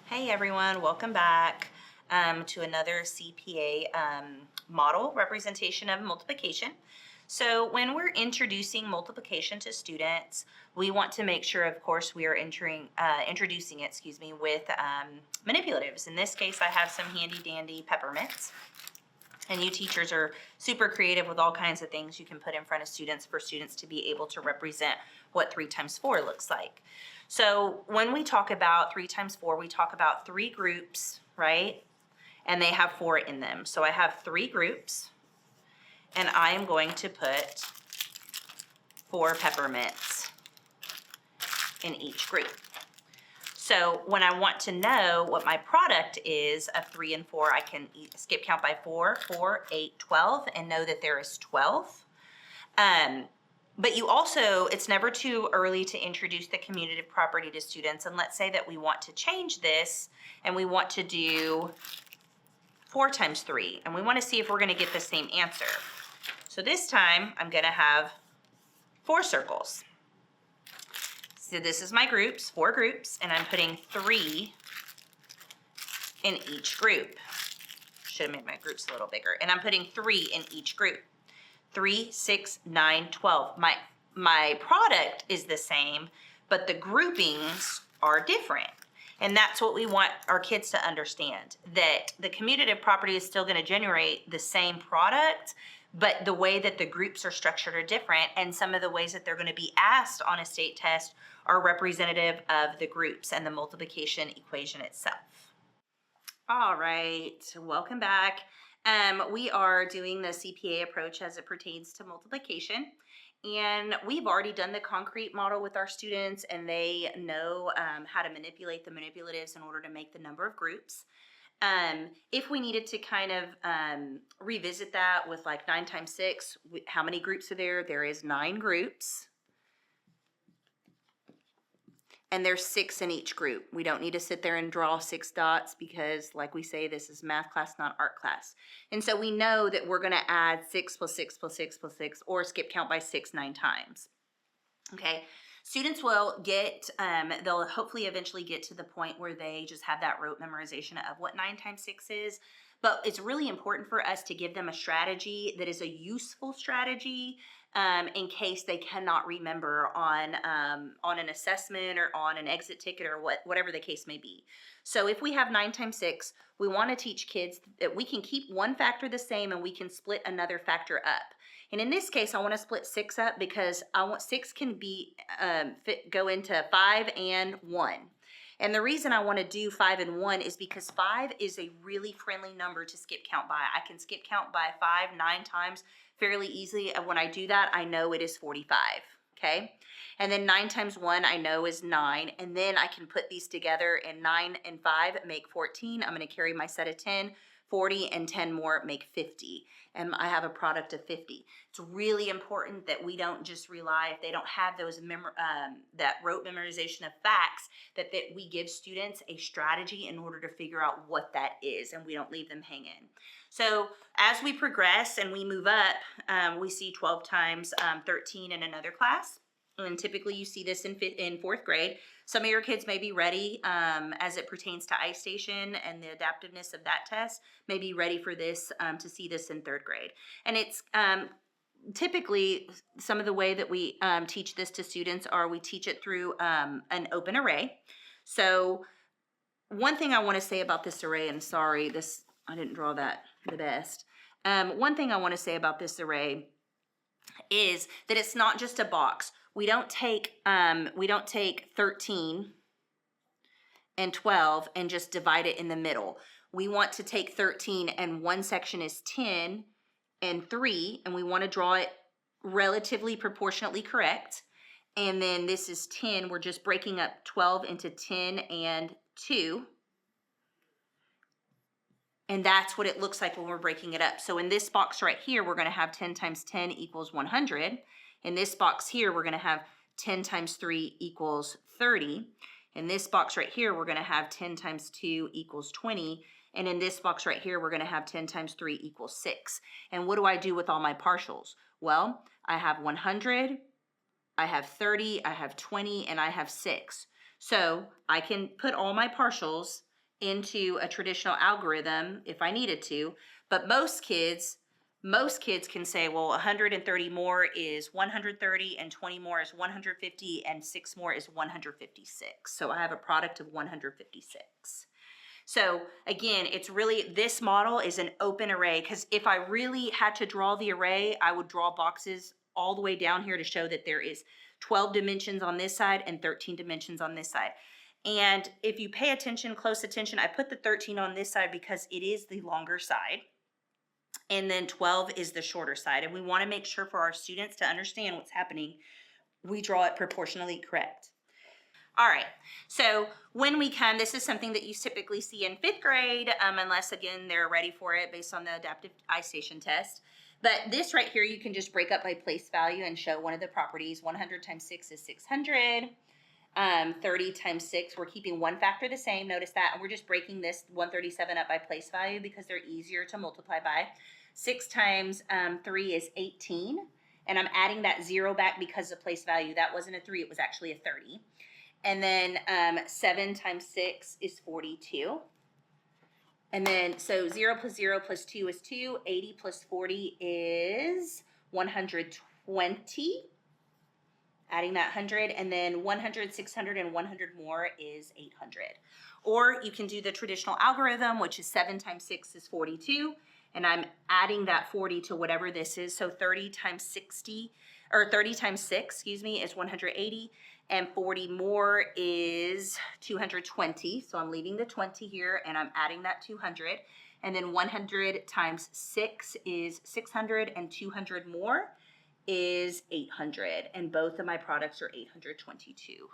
Hey everyone, welcome back to another CPA model representation of multiplication. So when we're introducing multiplication to students, we want to make sure, of course, we are introducing it, with manipulatives. In this case, I have some handy dandy peppermints. And you teachers are super creative with all kinds of things you can put in front of students for students to be able to represent what 3 times 4 looks like. So when we talk about 3 times 4, we talk about 3 groups, right? And they have 4 in them. So I have 3 groups, and I am going to put 4 peppermints in each group. So when I want to know what my product is of 3 and 4, I can skip count by 4, 4, 8, 12, and know that there is 12. But you also, it's never too early to introduce the commutative property to students. And let's say that we want to change this and we want to do 4 times 3. And we want to see if we're going to get the same answer. So this time I'm going to have 4 circles. So this is my groups, 4 groups, and I'm putting 3 in each group. Should have made my groups a little bigger. And I'm putting 3 in each group. 3, 6, 9, 12. My product is the same, but the groupings are different. And that's what we want our kids to understand, that the commutative property is still going to generate the same product, but the way that the groups are structured are different, and some of the ways that they're going to be asked on a state test are representative of the groups and the multiplication equation itself. All right, welcome back. We are doing the CPA approach as it pertains to multiplication. And we've already done the concrete model with our students, and they know how to manipulate the manipulatives in order to make the number of groups. If we needed to kind of revisit that with like 9 times 6, how many groups are there? There is 9 groups. And there's 6 in each group. We don't need to sit there and draw 6 dots because, like we say, this is math class, not art class. And so we know that we're going to add 6 plus 6 plus 6 plus 6, or skip count by 6 9 times. Okay, students will get, they'll hopefully eventually get to the point where they just have that rote memorization of what 9 times 6 is. But it's really important for us to give them a strategy that is a useful strategy in case they cannot remember on an assessment or on an exit ticket or whatever the case may be. So if we have 9 times 6, we want to teach kids that we can keep one factor the same and we can split another factor up. And in this case, I want to split 6 up because I want 6 can be go into 5 and 1. And the reason I want to do 5 and 1 is because 5 is a really friendly number to skip count by. I can skip count by 5 9 times fairly easily. And when I do that, I know it is 45. Okay. And then 9 times 1 I know is 9. And then I can put these together, and 9 and 5 make 14. I'm going to carry my set of 10. 40 and 10 more make 50. And I have a product of 50. It's really important that we don't just rely, if they don't have those that rote memorization of facts, that we give students a strategy in order to figure out what that is, and we don't leave them hanging. So as we progress and we move up, we see 12 times 13 in another class. And typically you see this in 4th grade. Some of your kids may be ready as it pertains to iStation and the adaptiveness of that test, may be ready for this to see this in 3rd grade. And it's typically some of the way that we teach this to students are we teach it through an open array. So one thing I want to say about this array, and sorry, I didn't draw that the best. One thing I want to say about this array is that it's not just a box. We don't take 13 and 12 and just divide it in the middle. We want to take 13 and one section is 10 and 3, and we want to draw it relatively proportionately correct. And then this is 10. We're just breaking up 12 into 10 and 2. And that's what it looks like when we're breaking it up. So in this box right here, we're going to have 10 times 10 equals 100. In this box here, we're going to have 10 times 3 equals 30. In this box right here, we're going to have 10 times 2 equals 20. And in this box right here, we're going to have 10 times 3 equals 6. And what do I do with all my partials? Well, I have 100, I have 30, I have 20, and I have 6. So I can put all my partials into a traditional algorithm if I needed to, but most kids can say, well, 130 more is 130, and 20 more is 150, and 6 more is 156. So I have a product of 156. So again, it's really, this model is an open array, because if I really had to draw the array, I would draw boxes all the way down here to show that there is 12 dimensions on this side and 13 dimensions on this side. And if you pay attention, close attention, I put the 13 on this side because it is the longer side. And then 12 is the shorter side. And we want to make sure for our students to understand what's happening, we draw it proportionally correct. All right, so when we come, this is something that you typically see in 5th grade, unless again, they're ready for it based on the adaptive I-Station test. But this right here, you can just break up by place value and show one of the properties. 100 times 6 is 600. 30 times 6, we're keeping one factor the same, notice that, and we're just breaking this 137 up by place value because they're easier to multiply by. 6 times 3 is 18, and I'm adding that 0 back because of place value. That wasn't a 3, it was actually a 30. And then 7 times 6 is 42. And then, so 0 plus 0 plus 2 is 2. 80 plus 40 is 120. Adding that 100, and then 100, 600, and 100 more is 800. Or you can do the traditional algorithm, which is 7 times 6 is 42, and I'm adding that 40 to whatever this is. So 30 times 60, or 30 times 6, excuse me, is 180, and 40 more is 220. So I'm leaving the 20 here, and I'm adding that 200. And then 100 times 6 is 600, and 200 more is 800, and both of my products are 822.